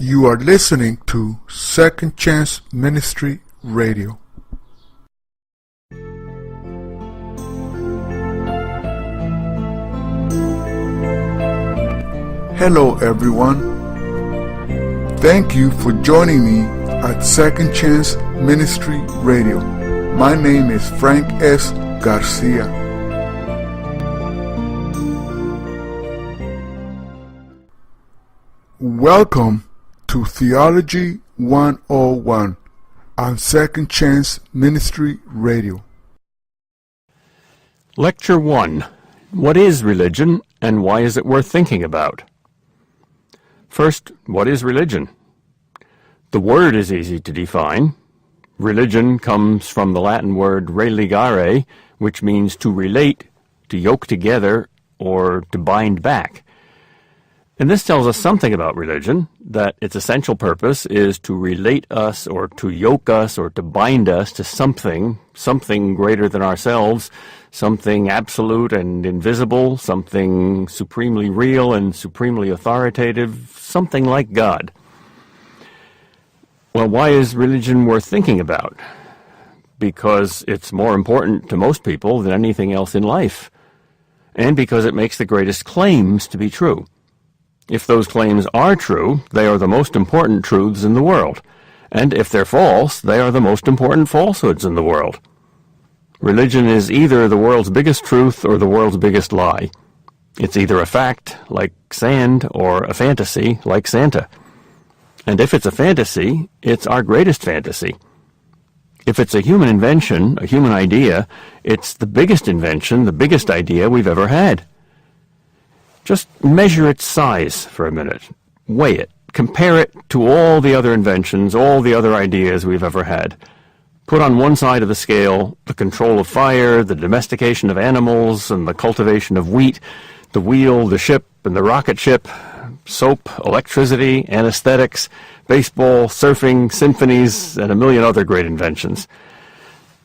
You are listening to Second Chance Ministry Radio. Hello everyone. Thank you for joining me at Second Chance Ministry Radio. My name is Frank S. Garcia. Welcome to Theology 101 on Second Chance Ministry Radio. Lecture 1. What is religion and why is it worth thinking about? First, what is religion? The word is easy to define. Religion comes from the Latin word religare, which means to relate, to yoke together, or to bind back. And this tells us something about religion, that its essential purpose is to relate us or to yoke us or to bind us to something greater than ourselves, something absolute and invisible, something supremely real and supremely authoritative, something like God. Well, why is religion worth thinking about? Because it's more important to most people than anything else in life, and because it makes the greatest claims to be true. If those claims are true, they are the most important truths in the world. And if they're false, they are the most important falsehoods in the world. Religion is either the world's biggest truth or the world's biggest lie. It's either a fact, like sand, or a fantasy, like Santa. And if it's a fantasy, it's our greatest fantasy. If it's a human invention, a human idea, it's the biggest invention, the biggest idea we've ever had. Just measure its size for a minute. Weigh it. Compare it to all the other inventions, all the other ideas we've ever had. Put on one side of the scale the control of fire, the domestication of animals, and the cultivation of wheat, the wheel, the ship, and the rocket ship, soap, electricity, anesthetics, baseball, surfing, symphonies, and a million other great inventions.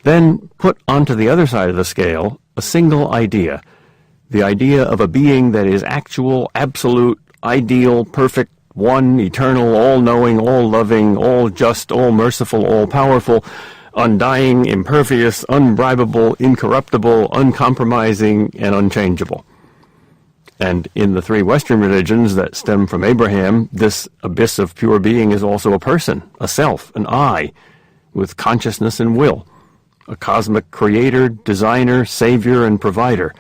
Then put onto the other side of the scale a single idea, the idea of a being that is actual, absolute, ideal, perfect, one, eternal, all-knowing, all-loving, all-just, all-merciful, all-powerful, undying, impervious, unbribable, incorruptible, uncompromising, and unchangeable. And in the three Western religions that stem from Abraham, this abyss of pure being is also a person, a self, an I, with consciousness and will, a cosmic creator, designer, savior, and provider,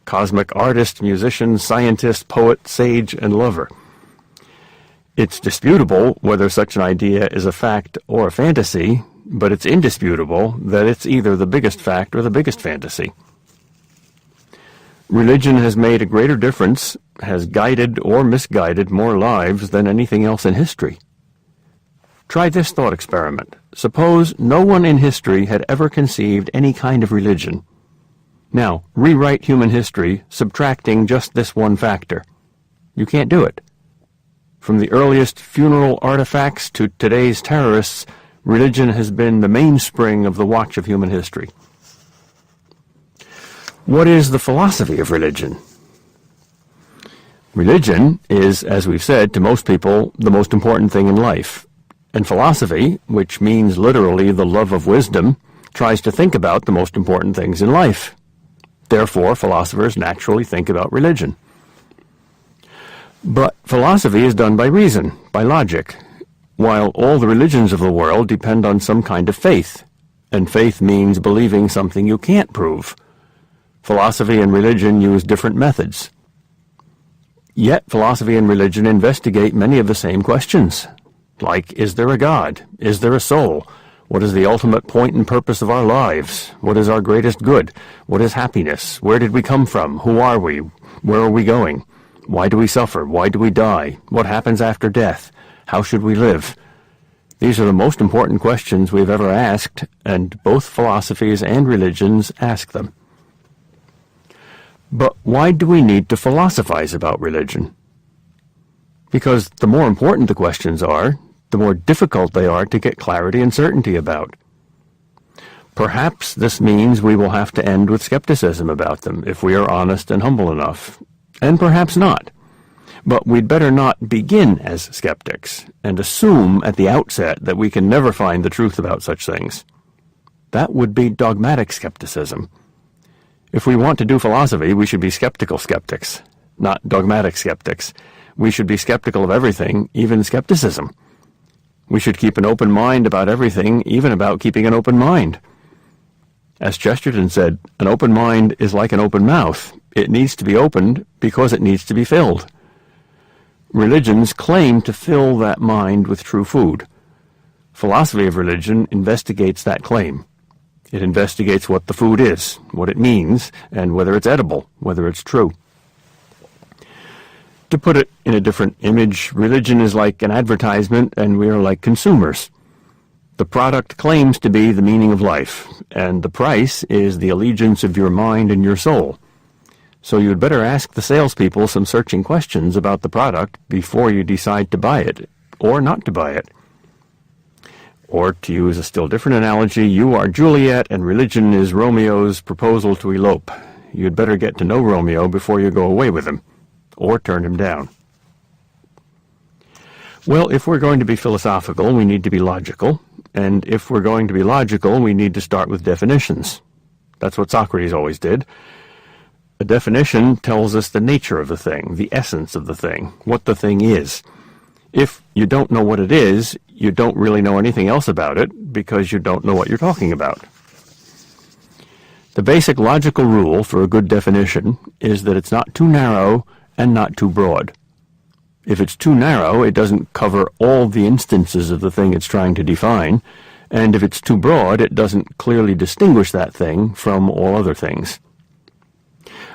cosmic artist, musician, scientist, poet, sage, and lover. It's disputable whether such an idea is a fact or a fantasy, but it's indisputable that it's either the biggest fact or the biggest fantasy. Religion has made a greater difference, has guided or misguided more lives than anything else in history. Try this thought experiment. Suppose no one in history had ever conceived any kind of religion. Now, rewrite human history, subtracting just this one factor. You can't do it. From the earliest funeral artifacts to today's terrorists, religion has been the mainspring of the watch of human history. What is the philosophy of religion? Religion is, as we've said, to most people, the most important thing in life. And philosophy, which means literally the love of wisdom, tries to think about the most important things in life. Therefore, philosophers naturally think about religion. But philosophy is done by reason, by logic, while all the religions of the world depend on some kind of faith, and faith means believing something you can't prove. Philosophy and religion use different methods. Yet philosophy and religion investigate many of the same questions, like, is there a God? Is there a soul? What is the ultimate point and purpose of our lives? What is our greatest good? What is happiness? Where did we come from? Who are we? Where are we going? Why do we suffer? Why do we die? What happens after death? How should we live? These are the most important questions we've ever asked, and both philosophies and religions ask them. But why do we need to philosophize about religion? Because the more important the questions are, the more difficult they are to get clarity and certainty about. Perhaps this means we will have to end with skepticism about them if we are honest and humble enough. And perhaps not. But we'd better not begin as skeptics and assume at the outset that we can never find the truth about such things. That would be dogmatic skepticism. If we want to do philosophy, we should be skeptical skeptics, not dogmatic skeptics. We should be skeptical of everything, even skepticism. We should keep an open mind about everything, even about keeping an open mind. As Chesterton said, an open mind is like an open mouth. It needs to be opened because it needs to be filled. Religions claim to fill that mind with true food. Philosophy of religion investigates that claim. It investigates what the food is, what it means, and whether it's edible, whether it's true. To put it in a different image, religion is like an advertisement and we are like consumers. The product claims to be the meaning of life, and the price is the allegiance of your mind and your soul. So you'd better ask the salespeople some searching questions about the product before you decide to buy it, or not to buy it. Or, to use a still different analogy, you are Juliet and religion is Romeo's proposal to elope. You'd better get to know Romeo before you go away with him, or turn him down. Well, if we're going to be philosophical, we need to be logical, and if we're going to be logical, we need to start with definitions. That's what Socrates always did. A definition tells us the nature of the thing, the essence of the thing, what the thing is. If you don't know what it is, you don't really know anything else about it because you don't know what you're talking about. The basic logical rule for a good definition is that it's not too narrow and not too broad. If it's too narrow, it doesn't cover all the instances of the thing it's trying to define, and if it's too broad, it doesn't clearly distinguish that thing from all other things.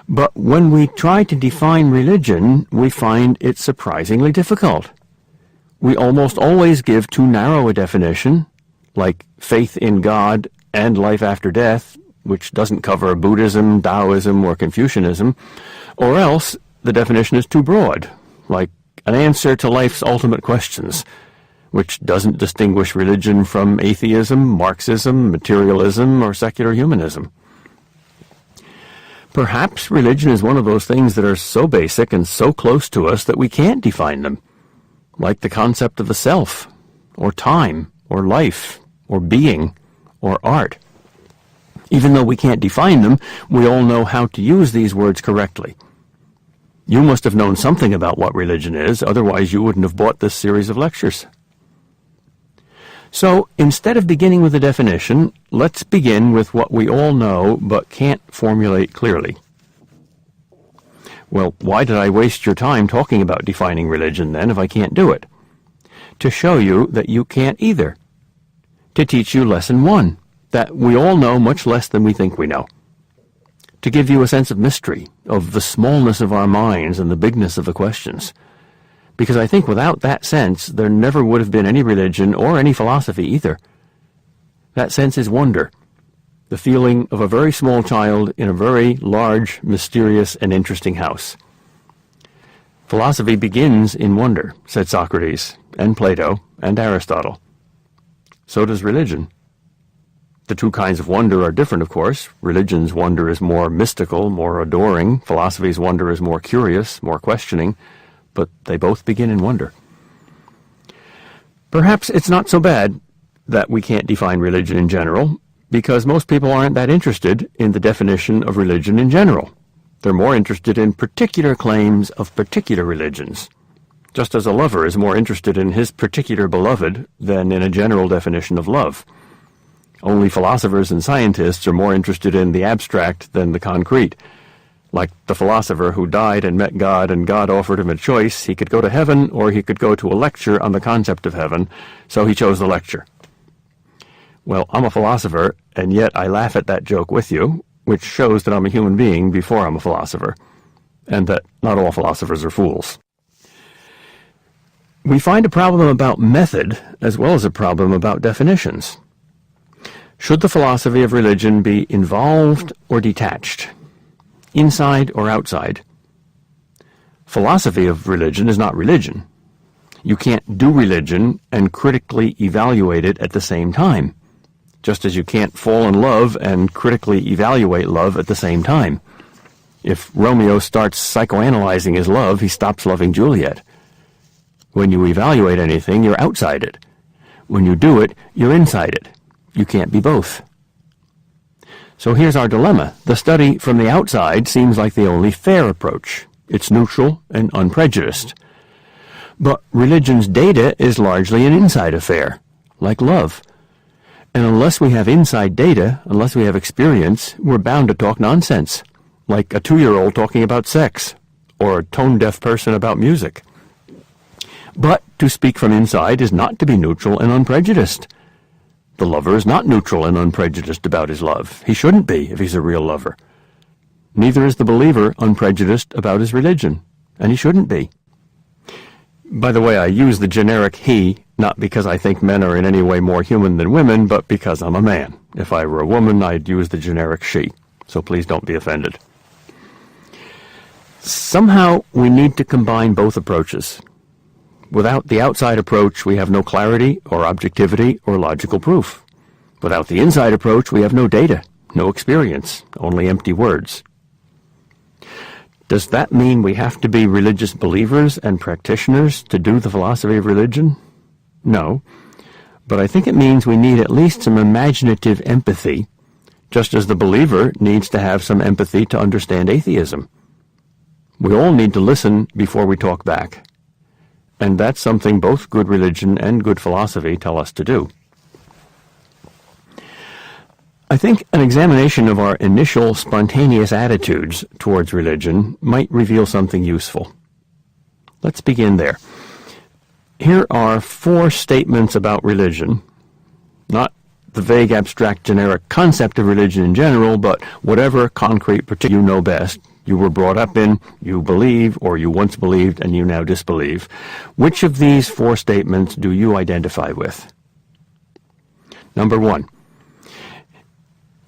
But when we try to define religion, we find it surprisingly difficult. We almost always give too narrow a definition, like faith in God and life after death, which doesn't cover Buddhism, Taoism, or Confucianism, or else the definition is too broad, like an answer to life's ultimate questions, which doesn't distinguish religion from atheism, Marxism, materialism, or secular humanism. Perhaps religion is one of those things that are so basic and so close to us that we can't define them, like the concept of the self, or time, or life, or being, or art. Even though we can't define them, we all know how to use these words correctly. You must have known something about what religion is, otherwise you wouldn't have bought this series of lectures. So, instead of beginning with a definition, let's begin with what we all know but can't formulate clearly. Well, why did I waste your time talking about defining religion then if I can't do it? To show you that you can't either. To teach you lesson 1, that we all know much less than we think we know. To give you a sense of mystery, of the smallness of our minds and the bigness of the questions. Because I think without that sense, there never would have been any religion or any philosophy either. That sense is wonder, the feeling of a very small child in a very large, mysterious, and interesting house. Philosophy begins in wonder, said Socrates, and Plato, and Aristotle. So does religion. The two kinds of wonder are different, of course. Religion's wonder is more mystical, more adoring. Philosophy's wonder is more curious, more questioning. But they both begin in wonder. Perhaps it's not so bad that we can't define religion in general, because most people aren't that interested in the definition of religion in general. They're more interested in particular claims of particular religions, just as a lover is more interested in his particular beloved than in a general definition of love. Only philosophers and scientists are more interested in the abstract than the concrete. Like the philosopher who died and met God, and God offered him a choice. He could go to heaven, or he could go to a lecture on the concept of heaven, so he chose the lecture. Well, I'm a philosopher, and yet I laugh at that joke with you, which shows that I'm a human being before I'm a philosopher, and that not all philosophers are fools. We find a problem about method, as well as a problem about definitions. Should the philosophy of religion be involved or detached? Inside or outside? Philosophy of religion is not religion. You can't do religion and critically evaluate it at the same time, just as you can't fall in love and critically evaluate love at the same time. If Romeo starts psychoanalyzing his love, he stops loving Juliet. When you evaluate anything, you're outside it. When you do it, you're inside it. You can't be both. So here's our dilemma. The study from the outside seems like the only fair approach. It's neutral and unprejudiced. But religion's data is largely an inside affair, like love. And unless we have inside data, unless we have experience, we're bound to talk nonsense, like a 2-year-old talking about sex, or a tone-deaf person about music. But to speak from inside is not to be neutral and unprejudiced. The lover is not neutral and unprejudiced about his love. He shouldn't be if he's a real lover. Neither is the believer unprejudiced about his religion, and he shouldn't be. By the way, I use the generic he, not because I think men are in any way more human than women, but because I'm a man. If I were a woman, I'd use the generic she. So please don't be offended. Somehow, we need to combine both approaches. Without the outside approach, we have no clarity or objectivity or logical proof. Without the inside approach, we have no data, no experience, only empty words. Does that mean we have to be religious believers and practitioners to do the philosophy of religion? No, but I think it means we need at least some imaginative empathy, just as the believer needs to have some empathy to understand atheism. We all need to listen before we talk back, and that's something both good religion and good philosophy tell us to do. I think an examination of our initial spontaneous attitudes towards religion might reveal something useful. Let's begin there. Here are 4 statements about religion, not the vague, abstract, generic concept of religion in general, but whatever concrete particular you know best, you were brought up in, you believe, or you once believed and you now disbelieve. Which of these 4 statements do you identify with? Number 1.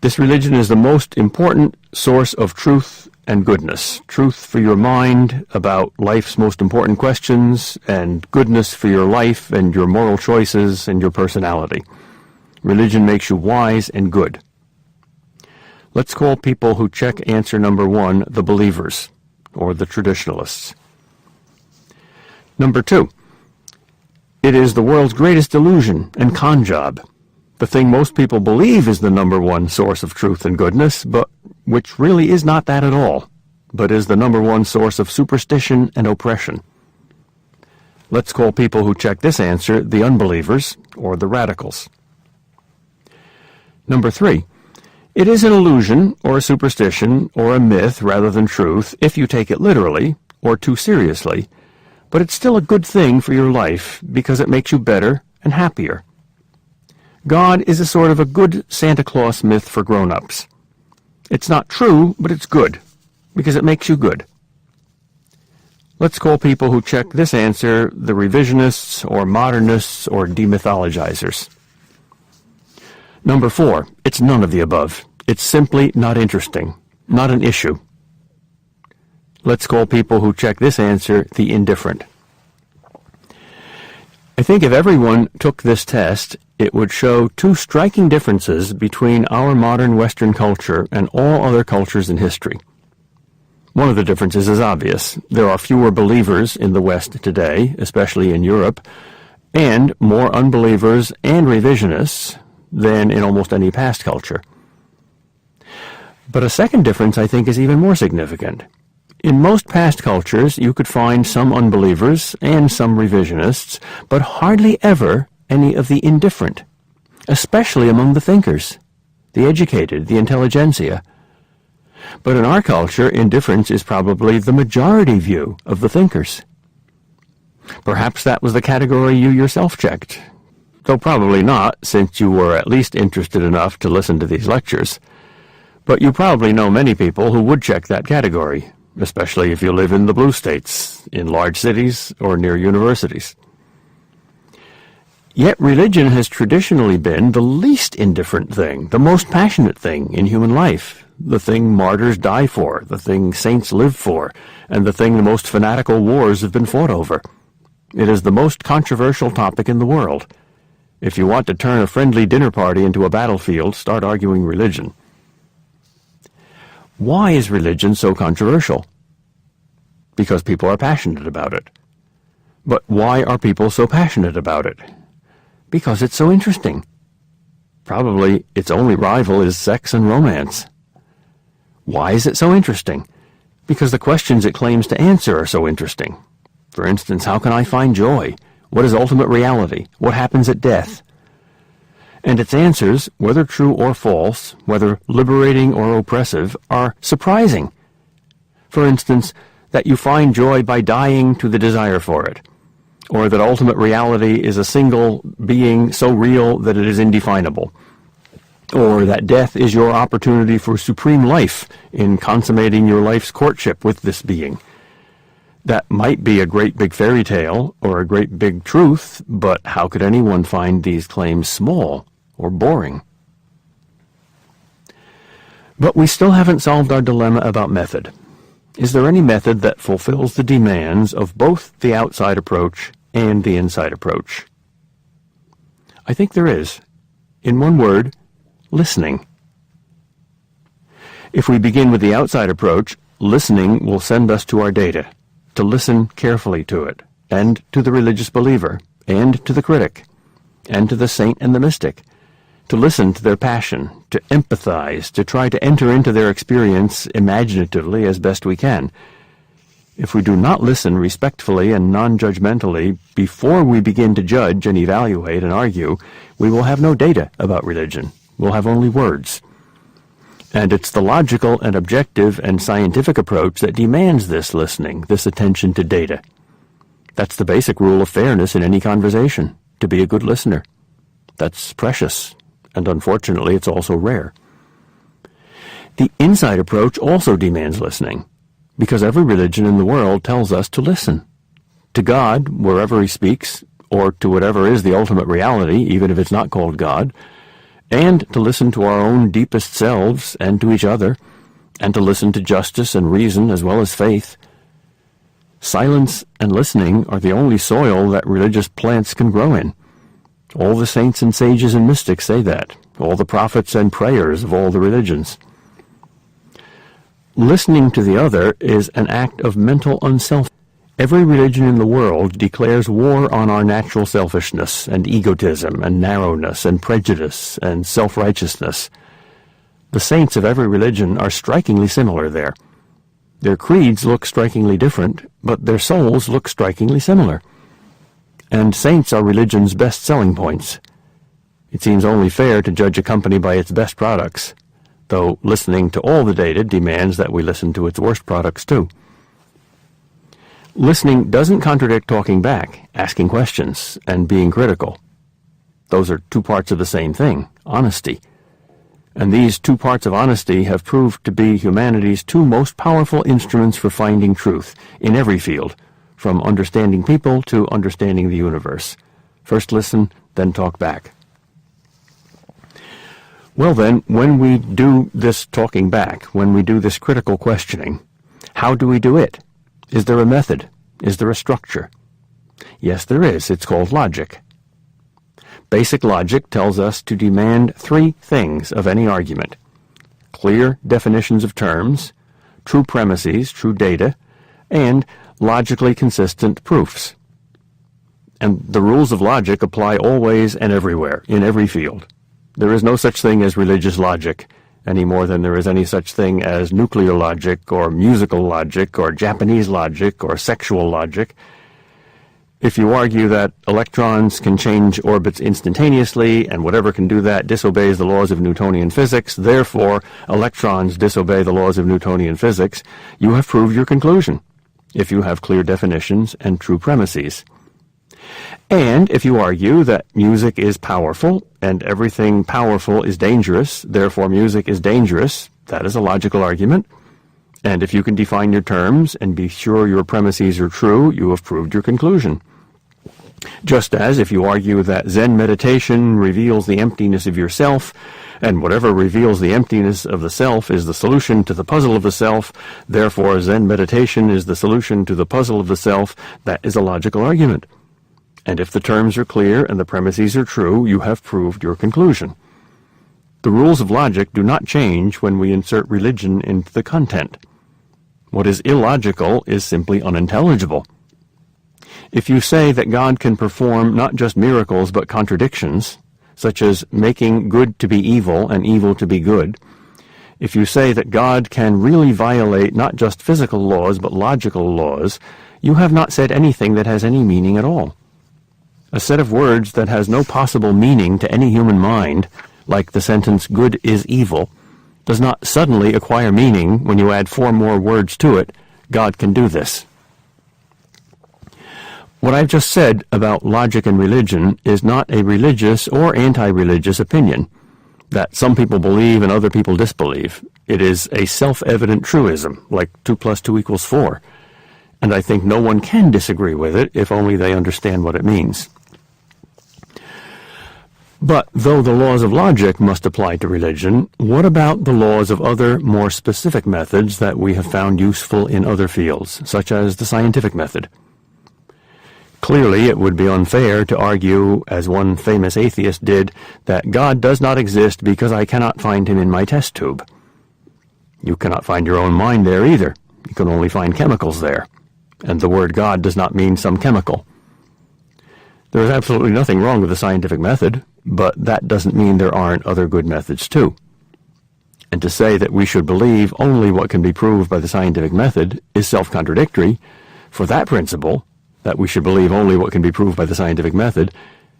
This religion is the most important source of truth and goodness. Truth for your mind about life's most important questions, and goodness for your life and your moral choices and your personality. Religion makes you wise and good. Let's call people who check answer number 1 the believers, or the traditionalists. Number 2, it is the world's greatest illusion and con job. The thing most people believe is the number 1 source of truth and goodness, but which really is not that at all, but is the number 1 source of superstition and oppression. Let's call people who check this answer the unbelievers, or the radicals. Number 3, it is an illusion, or a superstition, or a myth rather than truth, if you take it literally, or too seriously, but it's still a good thing for your life because it makes you better and happier. God is a sort of a good Santa Claus myth for grown-ups. It's not true, but it's good, because it makes you good. Let's call people who check this answer the revisionists, or modernists, or demythologizers. Number 4, it's none of the above. It's simply not interesting, not an issue. Let's call people who check this answer the indifferent. I think if everyone took this test, it would show 2 striking differences between our modern Western culture and all other cultures in history. One of the differences is obvious. There are fewer believers in the West today, especially in Europe, and more unbelievers and revisionists than in almost any past culture. But a second difference, I think, is even more significant. In most past cultures, you could find some unbelievers and some revisionists, but hardly ever any of the indifferent, especially among the thinkers, the educated, the intelligentsia. But in our culture, indifference is probably the majority view of the thinkers. Perhaps that was the category you yourself checked, though probably not, since you were at least interested enough to listen to these lectures. But you probably know many people who would check that category, especially if you live in the blue states, in large cities, or near universities. Yet religion has traditionally been the least indifferent thing, the most passionate thing in human life, the thing martyrs die for, the thing saints live for, and the thing the most fanatical wars have been fought over. It is the most controversial topic in the world. If you want to turn a friendly dinner party into a battlefield, start arguing religion. Why is religion so controversial? Because people are passionate about it. But why are people so passionate about it? Because it's so interesting. Probably its only rival is sex and romance. Why is it so interesting? Because the questions it claims to answer are so interesting. For instance, how can I find joy? What is ultimate reality? What happens at death? And its answers, whether true or false, whether liberating or oppressive, are surprising. For instance, that you find joy by dying to the desire for it, or that ultimate reality is a single being so real that it is indefinable, or that death is your opportunity for supreme life in consummating your life's courtship with this being. That might be a great big fairy tale or a great big truth, but how could anyone find these claims small or boring? But we still haven't solved our dilemma about method. Is there any method that fulfills the demands of both the outside approach and the inside approach? I think there is. In one word, listening. If we begin with the outside approach, listening will send us to our data, to listen carefully to it, and to the religious believer, and to the critic, and to the saint and the mystic, to listen to their passion, to empathize, to try to enter into their experience imaginatively as best we can. If we do not listen respectfully and non-judgmentally before we begin to judge and evaluate and argue, we will have no data about religion. We'll have only words. And it's the logical and objective and scientific approach that demands this listening, this attention to data. That's the basic rule of fairness in any conversation, to be a good listener. That's precious. And unfortunately, it's also rare. The inside approach also demands listening, because every religion in the world tells us to listen. To God, wherever he speaks, or to whatever is the ultimate reality, even if it's not called God, and to listen to our own deepest selves and to each other, and to listen to justice and reason as well as faith. Silence and listening are the only soil that religious plants can grow in. All the saints and sages and mystics say that. All the prophets and prayers of all the religions. Listening to the other is an act of mental unself. Every religion in the world declares war on our natural selfishness and egotism and narrowness and prejudice and self-righteousness. The saints of every religion are strikingly similar there. Their creeds look strikingly different, but their souls look strikingly similar. And saints are religion's best selling points. It seems only fair to judge a company by its best products, though listening to all the data demands that we listen to its worst products too. Listening doesn't contradict talking back, asking questions, and being critical. Those are two parts of the same thing, honesty. And these two parts of honesty have proved to be humanity's two most powerful instruments for finding truth in every field, from understanding people to understanding the universe. First listen, then talk back. Well then, when we do this talking back, when we do this critical questioning, how do we do it? Is there a method? Is there a structure? Yes, there is. It's called logic. Basic logic tells us to demand three things of any argument: clear definitions of terms, true premises, true data, and logically consistent proofs. And the rules of logic apply always and everywhere, in every field. There is no such thing as religious logic, any more than there is any such thing as nuclear logic, or musical logic, or Japanese logic, or sexual logic. If you argue that electrons can change orbits instantaneously, and whatever can do that disobeys the laws of Newtonian physics, therefore electrons disobey the laws of Newtonian physics, you have proved your conclusion, if you have clear definitions and true premises. And if you argue that music is powerful, and everything powerful is dangerous, therefore music is dangerous, that is a logical argument. And if you can define your terms and be sure your premises are true, you have proved your conclusion. Just as if you argue that Zen meditation reveals the emptiness of yourself, and whatever reveals the emptiness of the self is the solution to the puzzle of the self, therefore Zen meditation is the solution to the puzzle of the self, that is a logical argument. And if the terms are clear and the premises are true, you have proved your conclusion. The rules of logic do not change when we insert religion into the content. What is illogical is simply unintelligible. If you say that God can perform not just miracles but contradictions, such as making good to be evil and evil to be good, if you say that God can really violate not just physical laws but logical laws, you have not said anything that has any meaning at all. A set of words that has no possible meaning to any human mind, like the sentence "good is evil," does not suddenly acquire meaning when you add 4 more words to it. God can do this. What I've just said about logic and religion is not a religious or anti-religious opinion that some people believe and other people disbelieve. It is a self-evident truism, like 2 + 2 = 4, and I think no one can disagree with it if only they understand what it means. But though the laws of logic must apply to religion, what about the laws of other, more specific methods that we have found useful in other fields, such as the scientific method? Clearly, it would be unfair to argue, as one famous atheist did, that God does not exist because I cannot find him in my test tube. You cannot find your own mind there either. You can only find chemicals there. And the word God does not mean some chemical. There is absolutely nothing wrong with the scientific method, but that doesn't mean there aren't other good methods too. And to say that we should believe only what can be proved by the scientific method is self-contradictory, for that principle, that we should believe only what can be proved by the scientific method,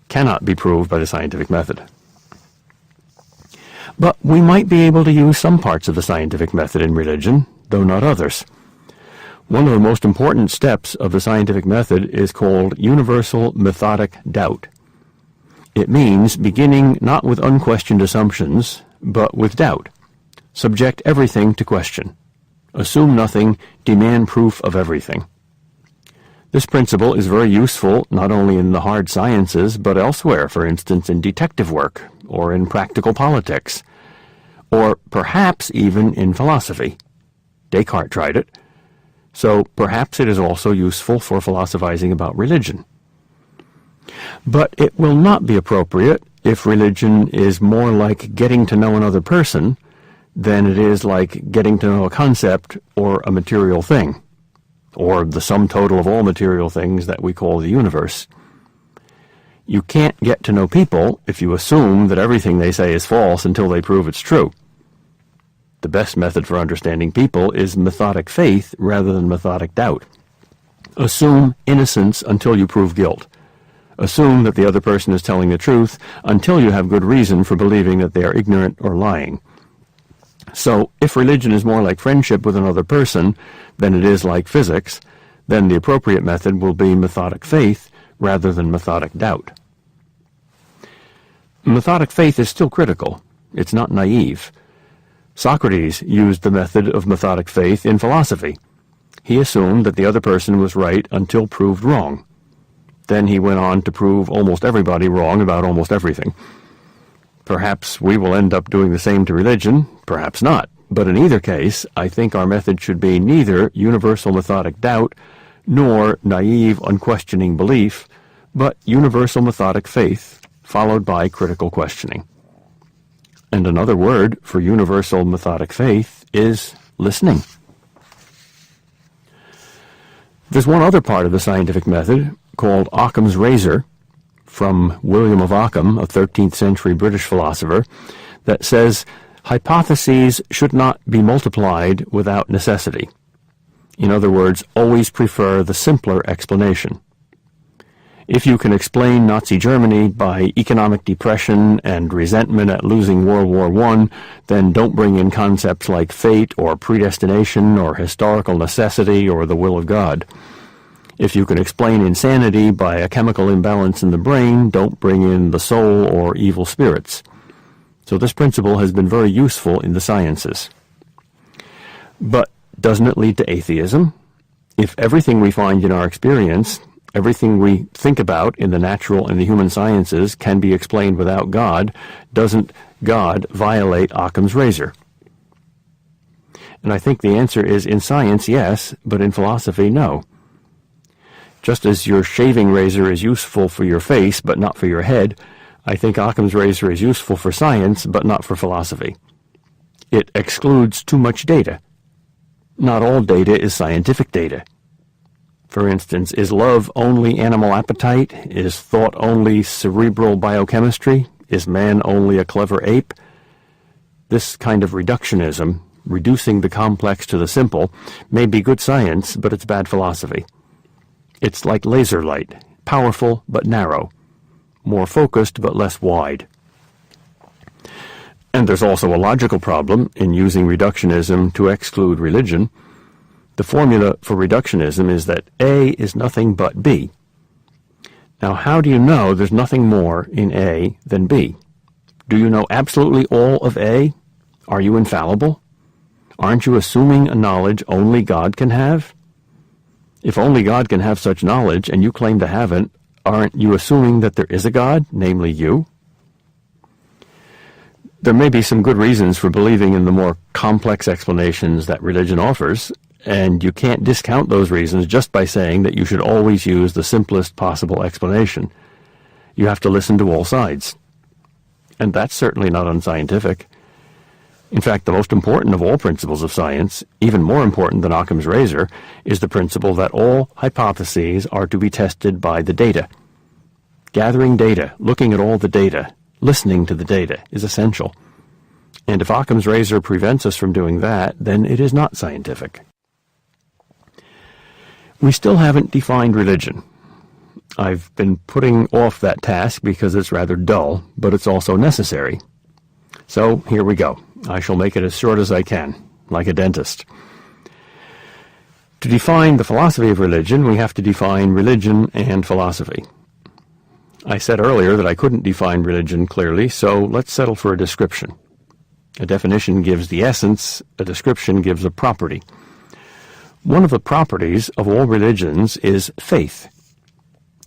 cannot be proved by the scientific method. But we might be able to use some parts of the scientific method in religion, though not others. One of the most important steps of the scientific method is called universal methodic doubt. It means beginning not with unquestioned assumptions, but with doubt. Subject everything to question. Assume nothing, demand proof of everything. This principle is very useful not only in the hard sciences, but elsewhere, for instance in detective work, or in practical politics, or perhaps even in philosophy. Descartes tried it, so perhaps it is also useful for philosophizing about religion. But it will not be appropriate if religion is more like getting to know another person than it is like getting to know a concept or a material thing, or the sum total of all material things that we call the universe. You can't get to know people if you assume that everything they say is false until they prove it's true. The best method for understanding people is methodic faith rather than methodic doubt. Assume innocence until you prove guilt. Assume that the other person is telling the truth until you have good reason for believing that they are ignorant or lying. So, if religion is more like friendship with another person than it is like physics, then the appropriate method will be methodic faith rather than methodic doubt. Methodic faith is still critical. It's not naive. Socrates used the method of methodic faith in philosophy. He assumed that the other person was right until proved wrong. Then he went on to prove almost everybody wrong about almost everything. Perhaps we will end up doing the same to religion, perhaps not. But in either case, I think our method should be neither universal methodic doubt nor naive, unquestioning belief, but universal methodic faith, followed by critical questioning. And another word for universal methodic faith is listening. There's one other part of the scientific method called Occam's razor, from William of Ockham, a 13th century British philosopher, that says hypotheses should not be multiplied without necessity. In other words, always prefer the simpler explanation. If you can explain Nazi Germany by economic depression and resentment at losing World War I, then don't bring in concepts like fate or predestination or historical necessity or the will of God. If you can explain insanity by a chemical imbalance in the brain, don't bring in the soul or evil spirits. So this principle has been very useful in the sciences. But doesn't it lead to atheism? If everything we find in our experience, everything we think about in the natural and the human sciences can be explained without God, doesn't God violate Occam's razor? And I think the answer is in science, yes, but in philosophy, no. Just as your shaving razor is useful for your face but not for your head, I think Occam's razor is useful for science, but not for philosophy. It excludes too much data. Not all data is scientific data. For instance, is love only animal appetite? Is thought only cerebral biochemistry? Is man only a clever ape? This kind of reductionism, reducing the complex to the simple, may be good science, but it's bad philosophy. It's like laser light, powerful but narrow, more focused but less wide. And there's also a logical problem in using reductionism to exclude religion. The formula for reductionism is that A is nothing but B. Now, how do you know there's nothing more in A than B? Do you know absolutely all of A? Are you infallible? Aren't you assuming a knowledge only God can have? If only God can have such knowledge and you claim to have it, aren't you assuming that there is a God, namely you? There may be some good reasons for believing in the more complex explanations that religion offers, and you can't discount those reasons just by saying that you should always use the simplest possible explanation. You have to listen to all sides. And that's certainly not unscientific. In fact, the most important of all principles of science, even more important than Occam's razor, is the principle that all hypotheses are to be tested by the data. Gathering data, looking at all the data, listening to the data is essential. And if Occam's razor prevents us from doing that, then it is not scientific. We still haven't defined religion. I've been putting off that task because it's rather dull, but it's also necessary. So here we go. I shall make it as short as I can, like a dentist. To define the philosophy of religion, we have to define religion and philosophy. I said earlier that I couldn't define religion clearly, so let's settle for a description. A definition gives the essence, a description gives a property. One of the properties of all religions is faith.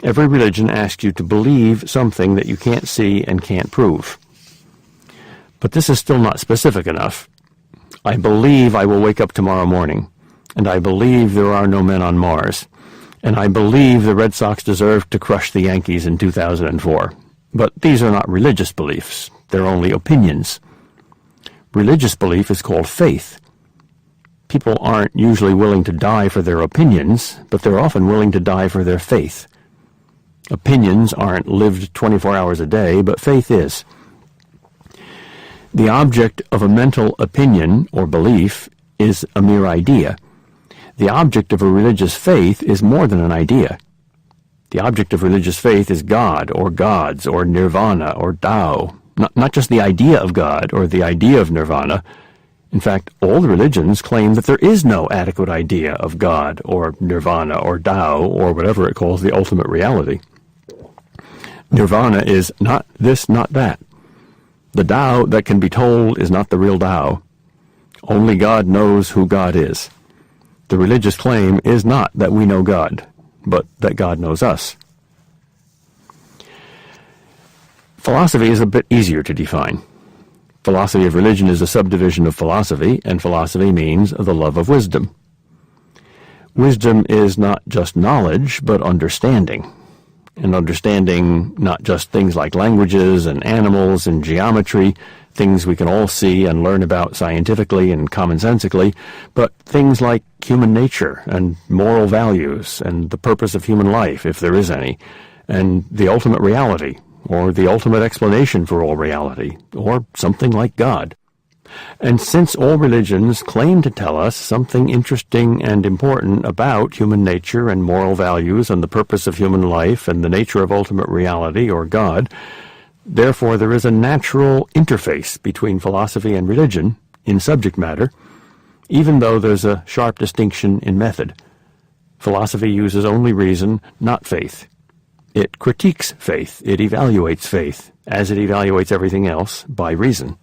Every religion asks you to believe something that you can't see and can't prove. But this is still not specific enough. I believe I will wake up tomorrow morning, and I believe there are no men on Mars, and I believe the Red Sox deserve to crush the Yankees in 2004. But these are not religious beliefs. They're only opinions. Religious belief is called faith. People aren't usually willing to die for their opinions, but they're often willing to die for their faith. Opinions aren't lived 24 hours a day, but faith is. The object of a mental opinion or belief is a mere idea. The object of a religious faith is more than an idea. The object of religious faith is God, or gods, or nirvana, or Tao. Not just the idea of God, or the idea of nirvana. In fact, all the religions claim that there is no adequate idea of God, or nirvana, or Tao, or whatever it calls the ultimate reality. Nirvana is not this, not that. The Tao that can be told is not the real Tao. Only God knows who God is. The religious claim is not that we know God, but that God knows us. Philosophy is a bit easier to define. Philosophy of religion is a subdivision of philosophy, and philosophy means the love of wisdom. Wisdom is not just knowledge, but understanding. And understanding not just things like languages and animals and geometry, things we can all see and learn about scientifically and commonsensically, but things like human nature and moral values and the purpose of human life, if there is any, and the ultimate reality, or the ultimate explanation for all reality, or something like God. And since all religions claim to tell us something interesting and important about human nature and moral values and the purpose of human life and the nature of ultimate reality, or God, therefore there is a natural interface between philosophy and religion in subject matter, even though there's a sharp distinction in method. Philosophy uses only reason, not faith. It critiques faith, it evaluates faith, as it evaluates everything else, by reason.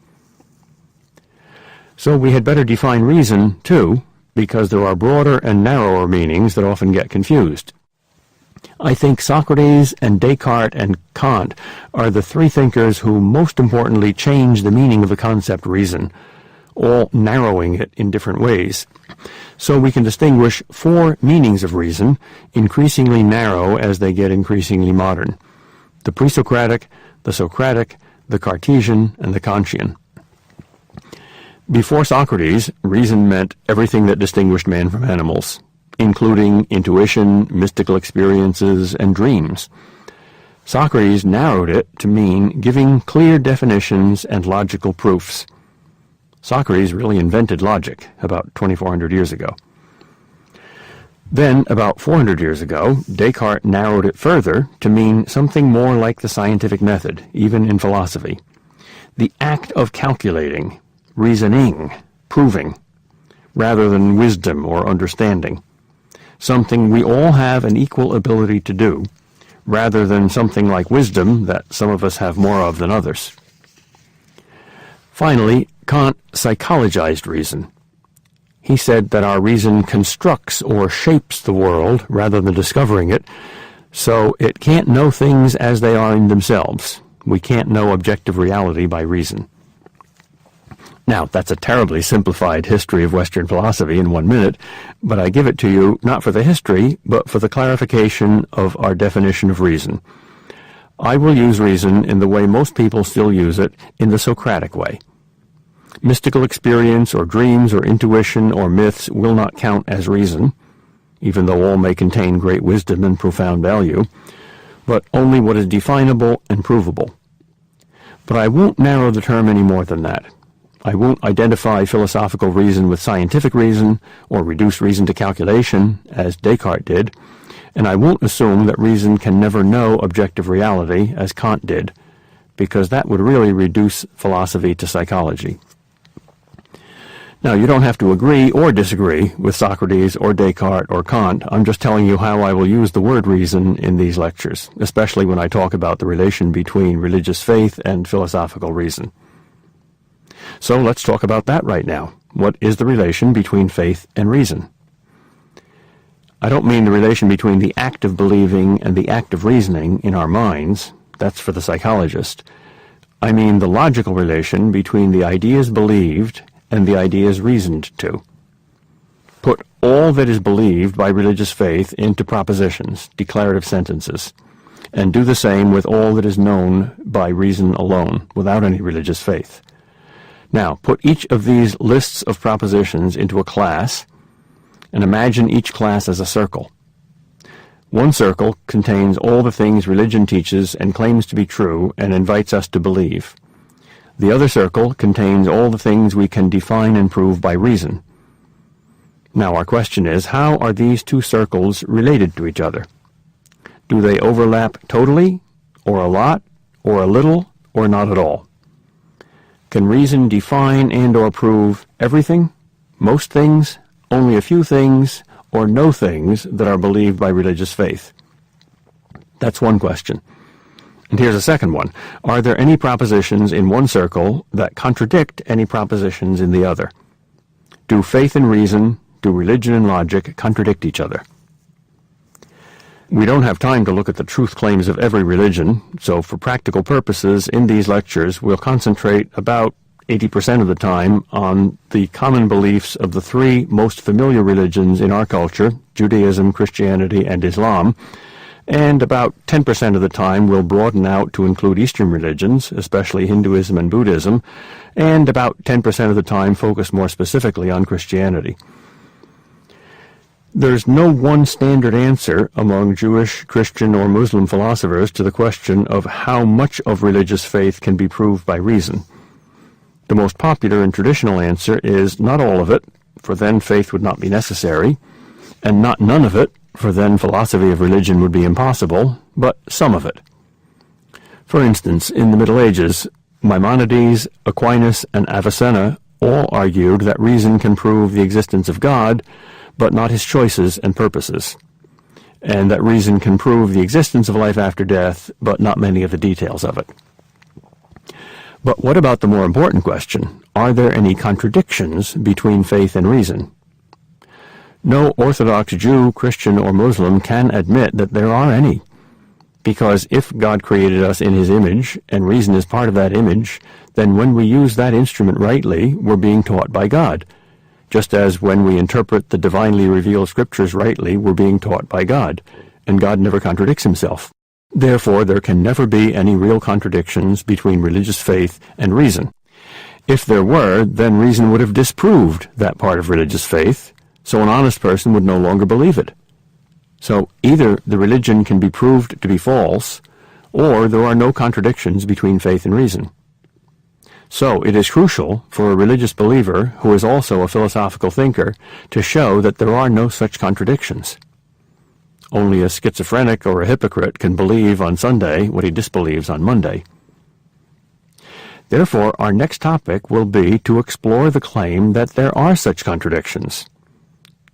So we had better define reason, too, because there are broader and narrower meanings that often get confused. I think Socrates and Descartes and Kant are the three thinkers who most importantly changed the meaning of the concept reason, all narrowing it in different ways. So we can distinguish four meanings of reason, increasingly narrow as they get increasingly modern. the pre-Socratic, the Socratic, the Cartesian, and the Kantian. Before Socrates, reason meant everything that distinguished man from animals, including intuition, mystical experiences, and dreams. Socrates narrowed it to mean giving clear definitions and logical proofs. Socrates really invented logic about 2,400 years ago. Then, about 400 years ago, Descartes narrowed it further to mean something more like the scientific method, even in philosophy. The act of calculating, reasoning, proving, rather than wisdom or understanding. Something we all have an equal ability to do, rather than something like wisdom that some of us have more of than others. Finally, Kant psychologized reason. He said that our reason constructs or shapes the world rather than discovering it, so it can't know things as they are in themselves. We can't know objective reality by reason. Now, that's a terribly simplified history of Western philosophy in 1 minute, but I give it to you not for the history, but for the clarification of our definition of reason. I will use reason in the way most people still use it, in the Socratic way. Mystical experience or dreams or intuition or myths will not count as reason, even though all may contain great wisdom and profound value, but only what is definable and provable. But I won't narrow the term any more than that. I won't identify philosophical reason with scientific reason, or reduce reason to calculation, as Descartes did, and I won't assume that reason can never know objective reality, as Kant did, because that would really reduce philosophy to psychology. Now, you don't have to agree or disagree with Socrates or Descartes or Kant. I'm just telling you how I will use the word reason in these lectures, especially when I talk about the relation between religious faith and philosophical reason. So let's talk about that right now. What is the relation between faith and reason? I don't mean the relation between the act of believing and the act of reasoning in our minds. That's for the psychologist. I mean the logical relation between the ideas believed and the ideas reasoned to. Put all that is believed by religious faith into propositions, declarative sentences, and do the same with all that is known by reason alone, without any religious faith. Now, put each of these lists of propositions into a class, and imagine each class as a circle. One circle contains all the things religion teaches and claims to be true and invites us to believe. The other circle contains all the things we can define and prove by reason. Now our question is, how are these two circles related to each other? Do they overlap totally, or a lot, or a little, or not at all? Can reason define and or prove everything, most things, only a few things, or no things that are believed by religious faith? That's one question. And here's a second one. Are there any propositions in one circle that contradict any propositions in the other? Do faith and reason, do religion and logic contradict each other? We don't have time to look at the truth claims of every religion, so for practical purposes in these lectures we'll concentrate about 80% of the time on the common beliefs of the three most familiar religions in our culture, Judaism, Christianity, and Islam, and about 10% of the time we'll broaden out to include Eastern religions, especially Hinduism and Buddhism, and about 10% of the time focus more specifically on Christianity. There's no one standard answer among Jewish, Christian, or Muslim philosophers to the question of how much of religious faith can be proved by reason. The most popular and traditional answer is not all of it, for then faith would not be necessary, and not none of it, for then philosophy of religion would be impossible, but some of it. For instance, in the Middle Ages, Maimonides, Aquinas, and Avicenna all argued that reason can prove the existence of God, but not his choices and purposes, and that reason can prove the existence of life after death, but not many of the details of it. But what about the more important question? Are there any contradictions between faith and reason? No Orthodox Jew, Christian, or Muslim can admit that there are any, because if God created us in his image, and reason is part of that image, then when we use that instrument rightly, we're being taught by God, just as when we interpret the divinely revealed scriptures rightly, we're being taught by God, and God never contradicts himself. Therefore, there can never be any real contradictions between religious faith and reason. If there were, then reason would have disproved that part of religious faith, so an honest person would no longer believe it. So either the religion can be proved to be false, or there are no contradictions between faith and reason. So it is crucial for a religious believer, who is also a philosophical thinker, to show that there are no such contradictions. Only a schizophrenic or a hypocrite can believe on Sunday what he disbelieves on Monday. Therefore, our next topic will be to explore the claim that there are such contradictions,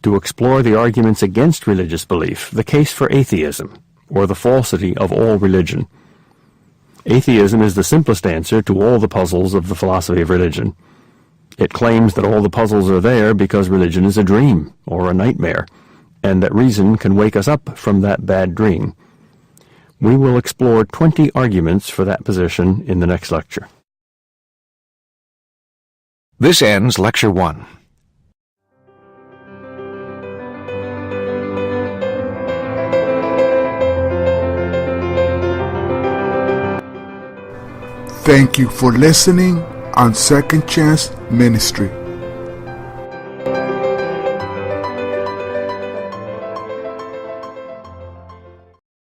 to explore the arguments against religious belief, the case for atheism, or the falsity of all religion. Atheism is the simplest answer to all the puzzles of the philosophy of religion. It claims that all the puzzles are there because religion is a dream or a nightmare, and that reason can wake us up from that bad dream. We will explore 20 arguments for that position in the next lecture. This ends Lecture 1. Thank you for listening on Second Chance Ministry.